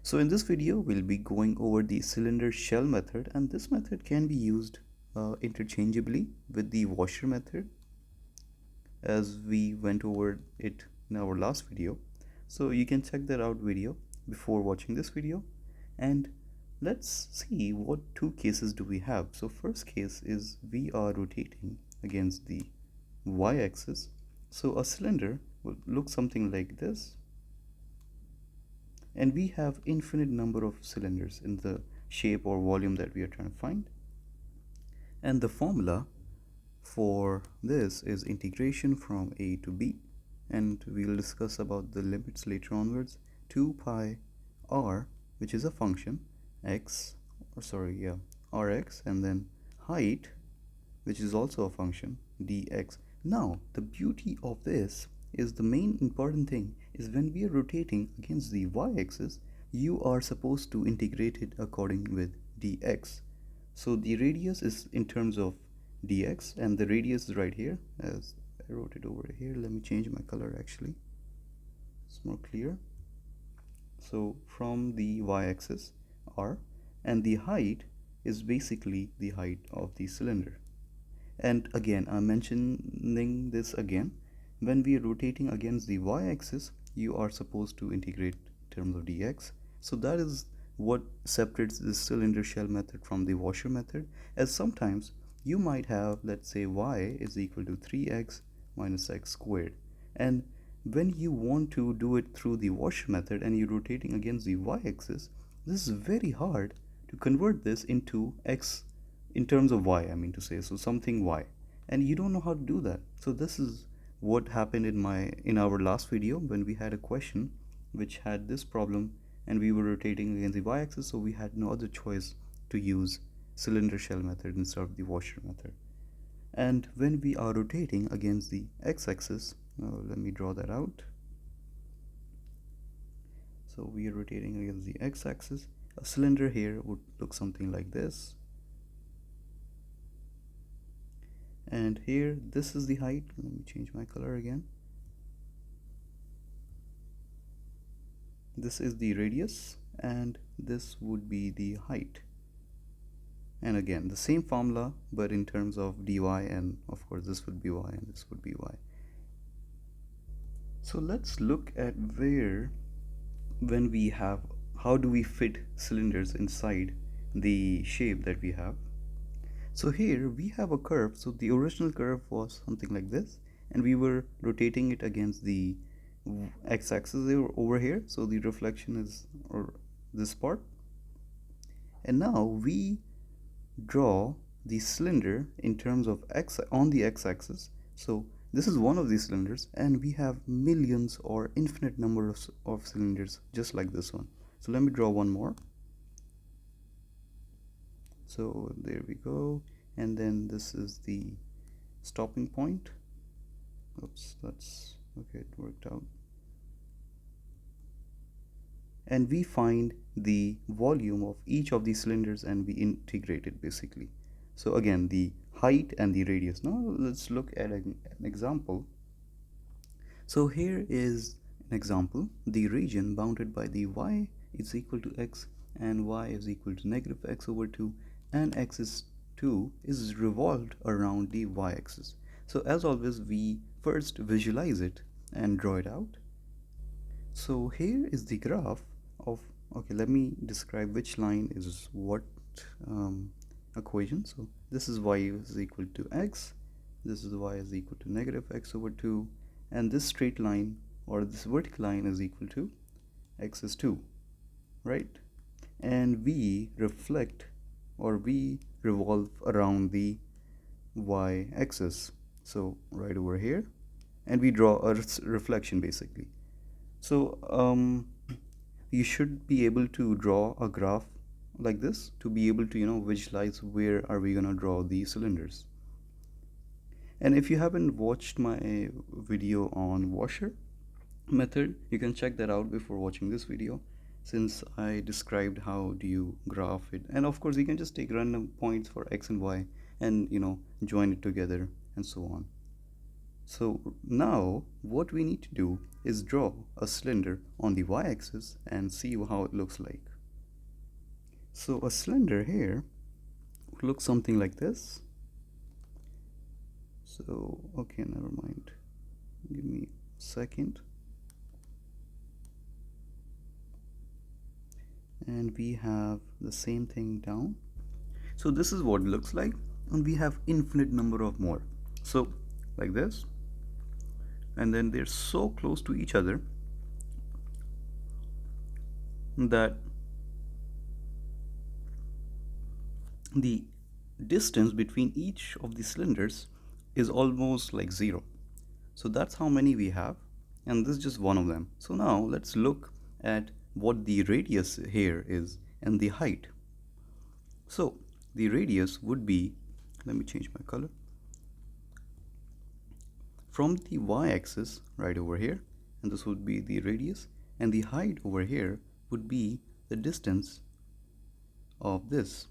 So in this video, we'll be going over the cylinder shell method, and this method can be used interchangeably with the washer method as we went over it in our last video. So you can check that out video before watching this video, and let's see what two cases do we have. So first case is we are rotating against the y-axis. So a cylinder will look something like this, and we have infinite number of cylinders in the shape or volume that we are trying to find. And the formula for this is integration from a to b, and we'll discuss about the limits later onwards. 2 pi r, which is a function, x, rx, and then height, which is also a function, dx. Now the beauty of this is the main important thing is when we are rotating against the y-axis, you are supposed to integrate it according with dx. So the radius is in terms of dx, and the radius is right here. As I wrote it over here, let me change my color, actually it's more clear. So from the y-axis r, and the height is basically the height of the cylinder. And again, I'm mentioning this again, when we are rotating against the y-axis, you are supposed to integrate in terms of dx. So that is what separates the cylinder shell method from the washer method, as sometimes you might have, let's say, y is equal to 3x minus x squared, and when you want to do it through the washer method and you're rotating against the y-axis, this is very hard to convert this into x in terms of y, I mean to say, so something y, and you don't know how to do that. So this is what happened in our last video when we had a question which had this problem and we were rotating against the y-axis, so we had no other choice to use cylinder shell method instead of the washer method. And when we are rotating against the x-axis, let me draw that out. So we are rotating against the x-axis. A cylinder here would look something like this, and here this is the height. Let me change my color again. This is the radius, and this would be the height. And again, the same formula, but in terms of dy, and of course this would be y and this would be y. So let's look at how do we fit cylinders inside the shape that we have. So here we have a curve. So the original curve was something like this, and we were rotating it against the x-axis over here. So the reflection is this part, and now we draw the cylinder in terms of x on the x-axis. So this is one of these cylinders, and we have millions or infinite number of cylinders just like this one. So let me draw one more. So there we go, and then this is the stopping point. Oops, that's okay, it worked out. And we find the volume of each of these cylinders and we integrate it basically. So again, the height and the radius. Now let's look at an example. So here is an example. The region bounded by the y is equal to x and y is equal to negative x over 2 and x is 2 is revolved around the y-axis. So as always, we first visualize it and draw it out. So here is the graph of, okay, let me describe which line is what equation. So this is y is equal to x, this is y is equal to negative x over 2, and this straight line or this vertical line is equal to x is 2, right? And we reflect or we revolve around the y-axis, so right over here, and we draw a reflection basically. So you should be able to draw a graph like this to be able to visualize where are we gonna draw the cylinders. And if you haven't watched my video on washer method, you can check that out before watching this video, since I described how do you graph it. And of course you can just take random points for x and y and join it together and so on. So now what we need to do is draw a cylinder on the y-axis and see how it looks like. So a cylinder here looks something like this. So okay, never mind, give me a second. And we have the same thing down. So this is what it looks like, and we have infinite number of more. So like this, and then they're so close to each other that the distance between each of the cylinders is almost like zero. So that's how many we have, and this is just one of them. So now let's look at what the radius here is and the height. So the radius would be, let me change my color, from the y-axis right over here, and this would be the radius, and the height over here would be the distance of this.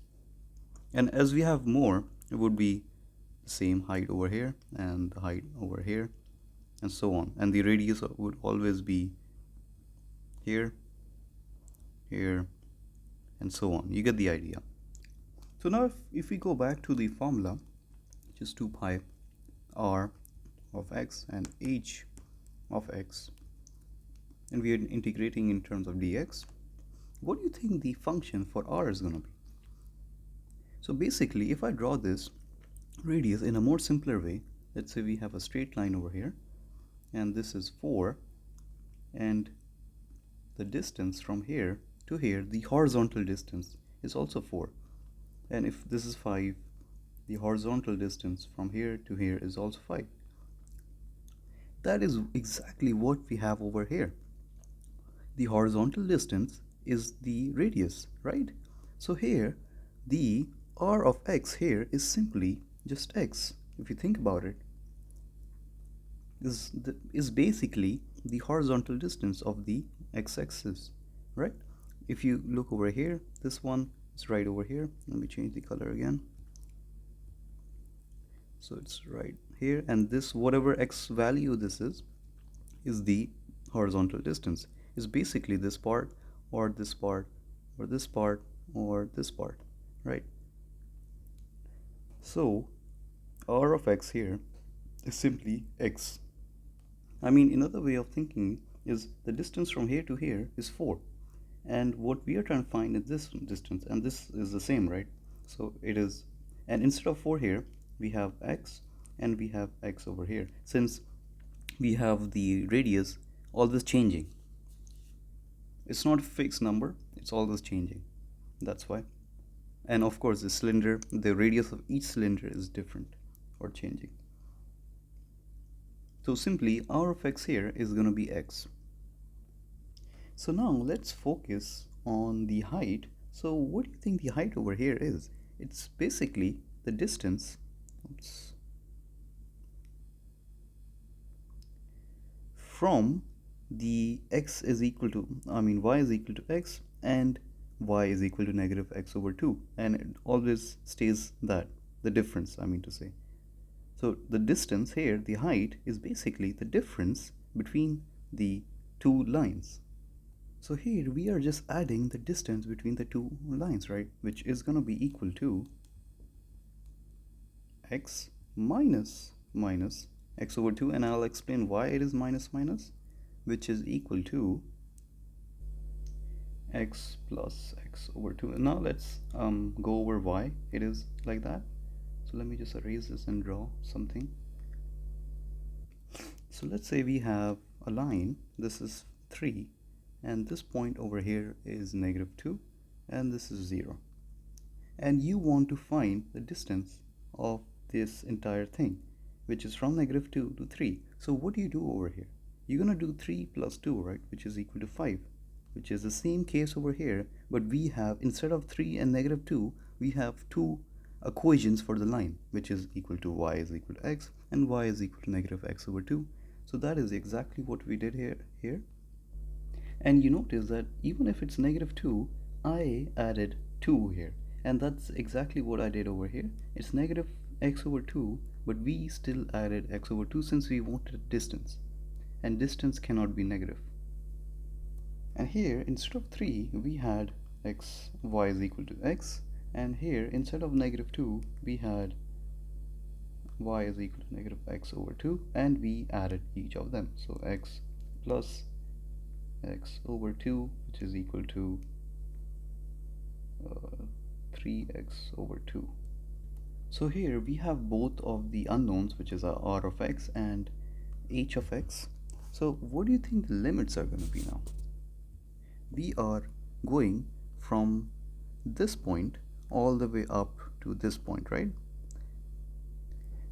And as we have more, it would be the same height over here and the height over here and so on, and the radius would always be here, here, and so on. You get the idea. So now if we go back to the formula, which is 2 pi r of x and h of x, and we are integrating in terms of dx, what do you think the function for r is going to be? So basically, if I draw this radius in a more simpler way, let's say we have a straight line over here, and this is 4, and the distance from here to here, the horizontal distance is also 4, and if this is 5, the horizontal distance from here to here is also 5. That is exactly what we have over here. The horizontal distance is the radius, right? So here the r of x here is simply just x. If you think about it, is basically the horizontal distance of the x-axis, right? If you look over here, this one is right over here. Let me change the color again. So it's right here, and this, whatever x value this is the horizontal distance. Is basically this part or this part or this part or this part, right? So r of x here is simply x. I mean, another way of thinking is the distance from here to here is 4, and what we are trying to find is this distance, and this is the same, right? So it is, and instead of 4 here, we have x, and we have x over here, since we have the radius always changing. It's not a fixed number, it's always changing. That's why. And of course, the cylinder, the radius of each cylinder is different or changing. So simply r of x here is going to be x. So now let's focus on the height. So what do you think the height over here is? It's basically the distance, from the x is equal to, y is equal to x, and y is equal to negative x over 2, and it always stays that, the difference, I mean to say. So the distance here, the height, is basically the difference between the two lines. So here we are just adding the distance between the two lines, right? Which is going to be equal to x minus x over 2, and I'll explain why it is minus, which is equal to x plus x over 2. And now let's go over why it is like that. So let me just erase this and draw something. So let's say we have a line, this is 3, and this point over here is negative 2, and this is 0. And you want to find the distance of this entire thing, which is from negative 2 to 3. So what do you do over here? You're going to do 3 plus 2, right, which is equal to 5, which is the same case over here, but we have, instead of 3 and negative 2, we have two equations for the line, which is equal to y is equal to x and y is equal to negative x over 2. So that is exactly what we did here. And you notice that even if it's negative 2, I added 2 here, and that's exactly what I did over here. It's negative x over 2 but we still added x over 2 since we wanted distance, and distance cannot be negative. And here instead of 3 we had y is equal to x, and here instead of negative 2 we had y is equal to negative x over 2, and we added each of them. So x plus x over 2, which is equal to 3x over 2. So here we have both of the unknowns, which is r of x and h of x. So what do you think the limits are going to be now? We are going from this point all the way up to this point, right?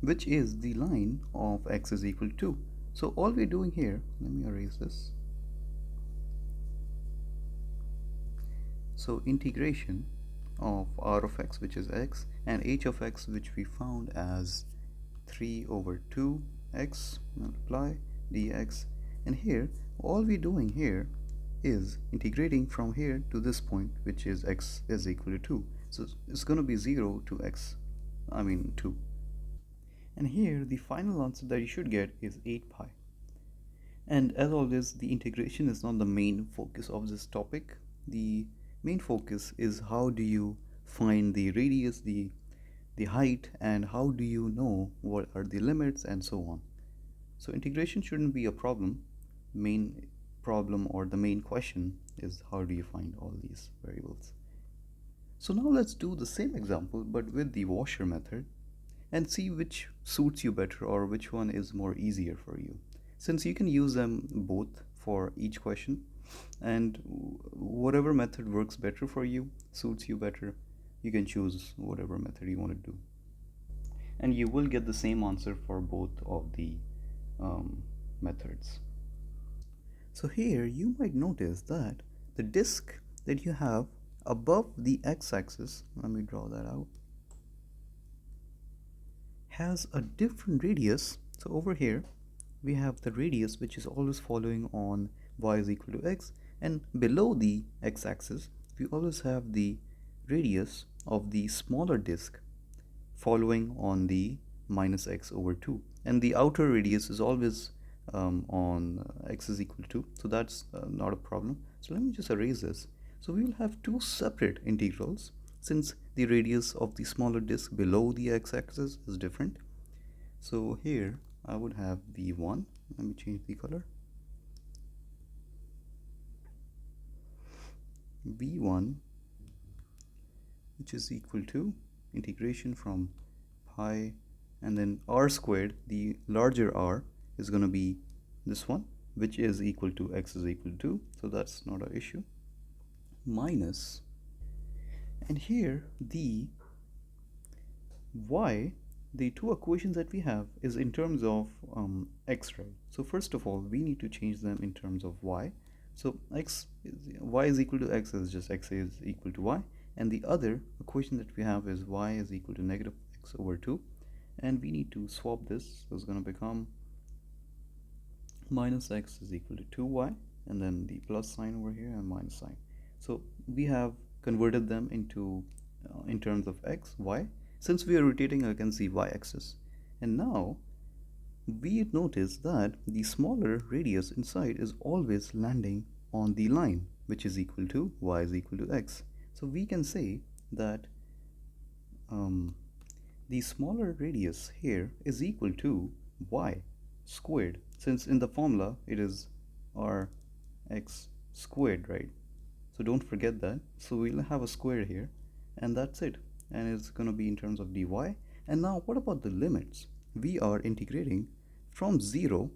Which is the line of x is equal to 2. So all we're doing here, let me erase this. So integration of r of x, which is x, and h of x, which we found as 3 over 2x multiply dx, and here all we're doing here is integrating from here to this point, which is x is equal to 2. So it's going to be 0 to x, 2. And here the final answer that you should get is 8 pi. And as always, the integration is not the main focus of this topic. The main focus is how do you find the radius, the height, and how do you know what are the limits and so on. So integration shouldn't be a problem. Main problem or the main question is how do you find all these variables. So now let's do the same example but with the washer method and see which suits you better or which one is more easier for you, since you can use them both for each question, and whatever method works better for you, suits you better, you can choose whatever method you want to do, and you will get the same answer for both of the methods. So here you might notice that the disk that you have above the x-axis, let me draw that out, has a different radius. So over here we have the radius which is always following on y is equal to x, and below the x-axis we always have the radius of the smaller disk following on the minus x over 2, and the outer radius is always on x is equal to 2, so that's not a problem. So let me just erase this. So we will have two separate integrals since the radius of the smaller disk below the x-axis is different. So here I would have v1, let me change the color, v1, which is equal to integration from pi, and then r squared, the larger r is going to be this one, which is equal to x is equal to 2, so that's not an issue, minus, and here the y, the two equations that we have is in terms of x, right? So first of all we need to change them in terms of y. So y is equal to x is just x is equal to y, and the other equation that we have is y is equal to negative x over 2, and we need to swap this. So it's going to become minus x is equal to 2y, and then the plus sign over here and minus sign. So we have converted them into in terms of x, y, since we are rotating against the y-axis. And now we notice that the smaller radius inside is always landing on the line which is equal to y is equal to x. So we can say that the smaller radius here is equal to y squared, since in the formula it is rx squared, right? So don't forget that. So we'll have a square here, and that's it, and it's going to be in terms of dy. And now what about the limits? We are integrating from 0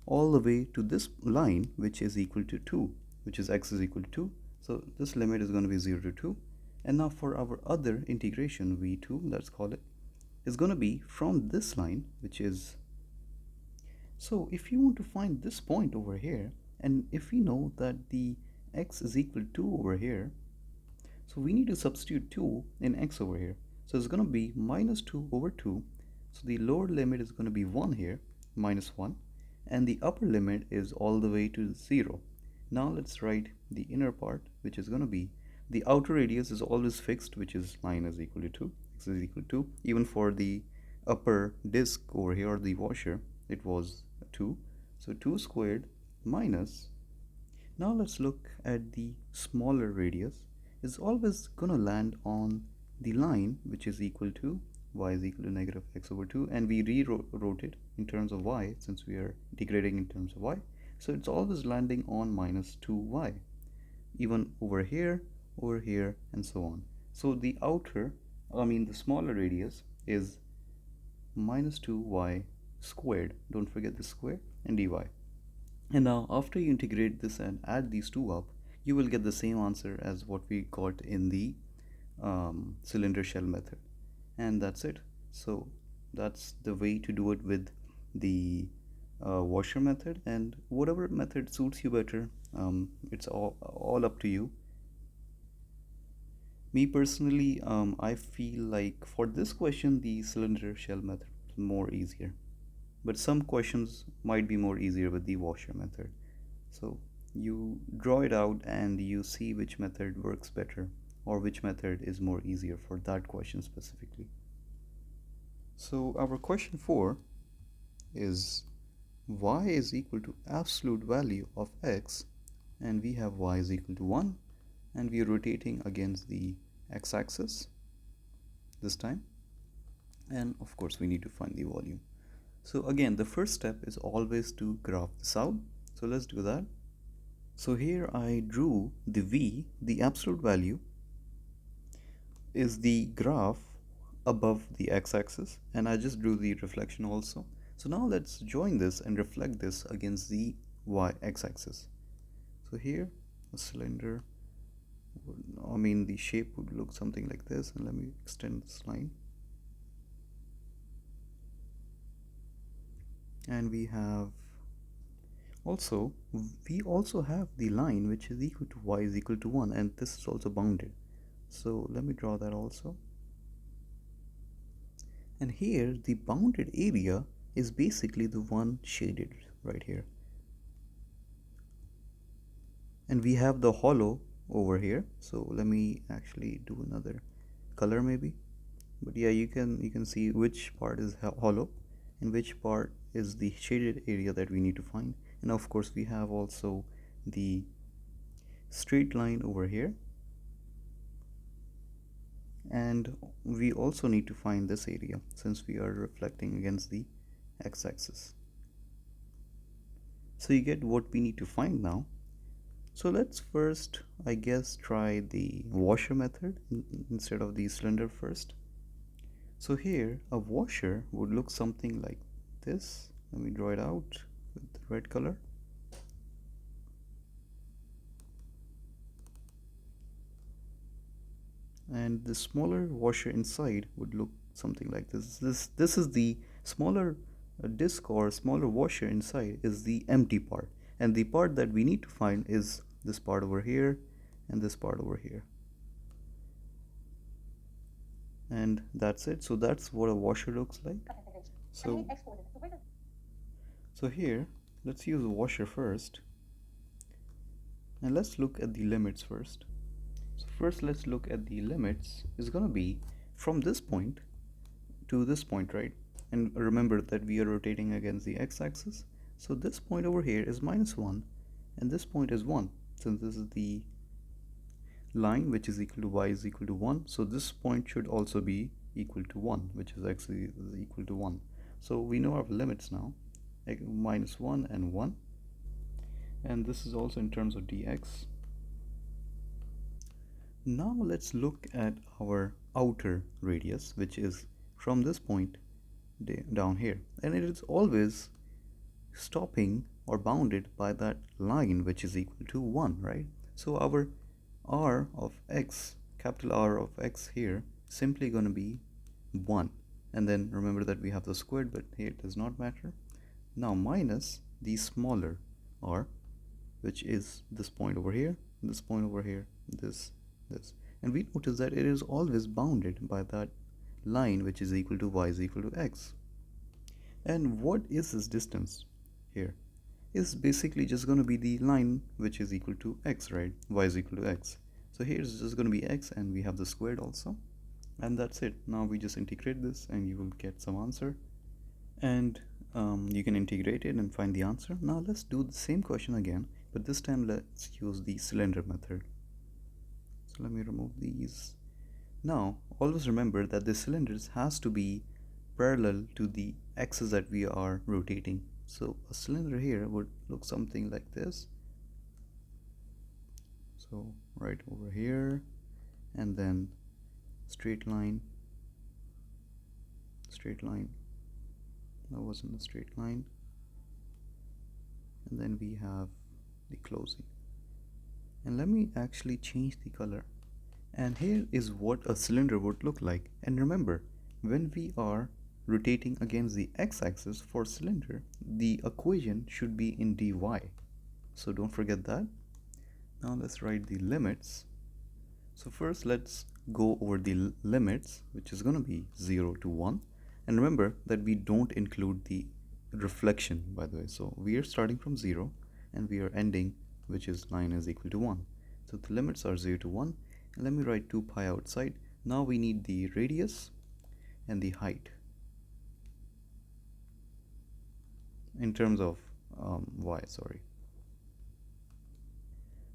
all the way to this line which is equal to 2, which is x is equal to 2. So this limit is going to be 0 to 2. And now for our other integration, v2, let's call it, is going to be from this line, which is, so if you want to find this point over here, and if we know that the x is equal to 2 over here, so we need to substitute 2 in x over here. So it's going to be minus 2 over 2. So the lower limit is going to be 1 here, minus 1, and the upper limit is all the way to 0. Now let's write the inner part, which is going to be the outer radius is always fixed, which is line is equal to 2, x is equal to 2, even for the upper disk over here, or the washer, it was 2. So 2 squared minus, now let's look at the smaller radius, is always gonna land on the line which is equal to y is equal to negative x over 2, and we rewrote it in terms of y since we are integrating in terms of y. So it's always landing on minus 2y, even over here, and so on. So the the smaller radius is minus 2y squared, don't forget the square, and dy. And now after you integrate this and add these two up, you will get the same answer as what we got in the cylinder shell method. And that's it. So that's the way to do it with the washer method, and whatever method suits you better, it's all up to you. Me personally, I feel like for this question the cylinder shell method is more easier, but some questions might be more easier with the washer method. So you draw it out and you see which method works better, or which method is more easier for that question specifically. So our question 4 is y is equal to absolute value of x, and we have y is equal to 1, and we are rotating against the x-axis this time, and of course we need to find the volume. So again, the first step is always to graph this out, so let's do that. So here I drew the v, the absolute value is the graph above the x-axis, and I just drew the reflection also. So now let's join this and reflect this against the x-axis. So here a cylinder, the shape would look something like this, and let me extend this line. And we also have the line which is equal to y is equal to 1, and this is also bounded. So let me draw that also. And here the bounded area is basically the one shaded right here. And we have the hollow over here. So let me actually do another color maybe. But yeah, you can see which part is hollow and which part is the shaded area that we need to find. And of course we have also the straight line over here, and we also need to find this area since we are reflecting against the x-axis. So you get what we need to find now. So let's first, I guess, try the washer method instead of the cylinder first. So here a washer would look something like this. Let me draw it out with the red color. And the smaller washer inside would look something like this. This is the smaller disc or smaller washer inside is the empty part, and the part that we need to find is this part over here and this part over here, and that's it. So that's what a washer looks like. So here let's use a washer first, and let's look at the limits first. So first let's look at the limits. Is gonna be from this point to this point, right? And remember that we are rotating against the x-axis. So this point over here is -1, and this point is 1, since this is the line which is equal to y is equal to 1. So this point should also be equal to 1, which is actually equal to 1. So we know our limits now, like -1 and 1, and this is also in terms of dx. Now let's look at our outer radius, which is from this point down here, and it is always stopping or bounded by that line which is equal to 1, right? So our r of x, capital R of x here, simply going to be 1, and then remember that we have the squared, but here it does not matter. Now minus the smaller r, which is this point over here, this point over here, this, and we notice that it is always bounded by that line which is equal to y is equal to x. And what is this distance here? Is basically just going to be the line which is equal to x, right? Y is equal to x. So here is just going to be x, and we have the squared also. And that's it. Now we just integrate this and you will get some answer, and you can integrate it and find the answer. Now let's do the same question again, but this time let's use the cylinder method. So let me remove these. Now always remember that the cylinders has to be parallel to the axis that we are rotating. So a cylinder here would look something like this. So right over here, and then straight line, that wasn't a straight line, and then we have the closing. And let me actually change the color, and here is what a cylinder would look like. And remember, when we are rotating against the x-axis for cylinder, the equation should be in dy, so don't forget that. Now let's write the limits. So first let's go over the limits, which is going to be 0 to 1, and remember that we don't include the reflection, by the way. So we are starting from 0 and we are ending, which is 9 is equal to 1. So the limits are 0 to 1, and let me write 2 pi outside. Now we need the radius and the height in terms of y, sorry.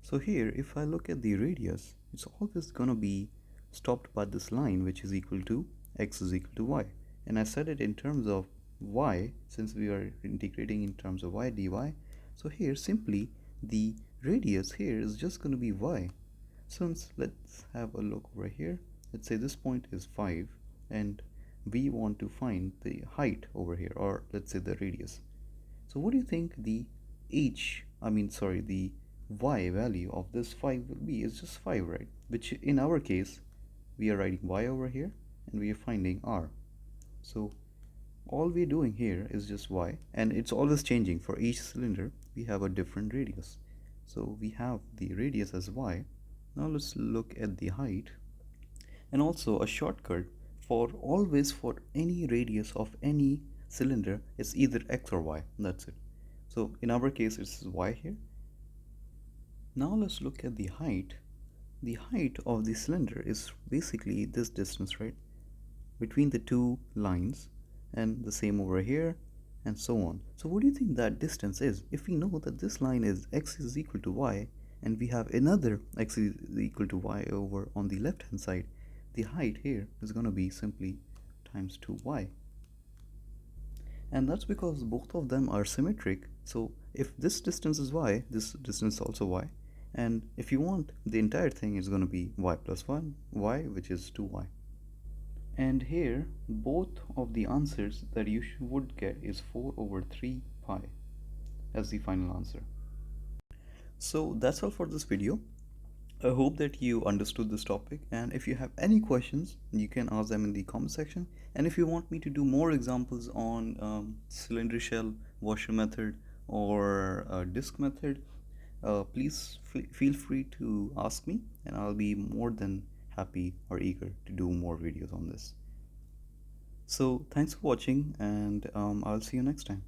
So here, if I look at the radius, it's always going to be stopped by this line, which is equal to x is equal to y. And I said it in terms of y, since we are integrating in terms of y dy. So here, simply, the radius here is just going to be y. Since let's have a look over here. Let's say this point is 5, and we want to find the height over here, or let's say the radius. So what do you think the the y value of this 5 will be? Is just 5, right? Which in our case, we are writing y over here and we are finding r. So all we're doing here is just y, and it's always changing. For each cylinder, we have a different radius. So we have the radius as y. Now let's look at the height, and also a shortcut for always for any radius of any cylinder is either x or y. That's it. So in our case, it's y here. Now let's look at the height. The height of the cylinder is basically this distance, right, between the two lines, and the same over here, and so on. So what do you think that distance is? If we know that this line is x is equal to y, and we have another x is equal to y over on the left hand side, the height here is going to be simply times 2y. And that's because both of them are symmetric. So if this distance is y, this distance is also y. And if you want, the entire thing is going to be y plus 1, y, which is 2y. And here, both of the answers that you would get is 4 over 3 pi as the final answer. So that's all for this video. I hope that you understood this topic, and if you have any questions, you can ask them in the comment section. And if you want me to do more examples on cylinder shell, washer method, or disc method, please feel free to ask me, and I'll be more than happy or eager to do more videos on this. So thanks for watching, and I'll see you next time.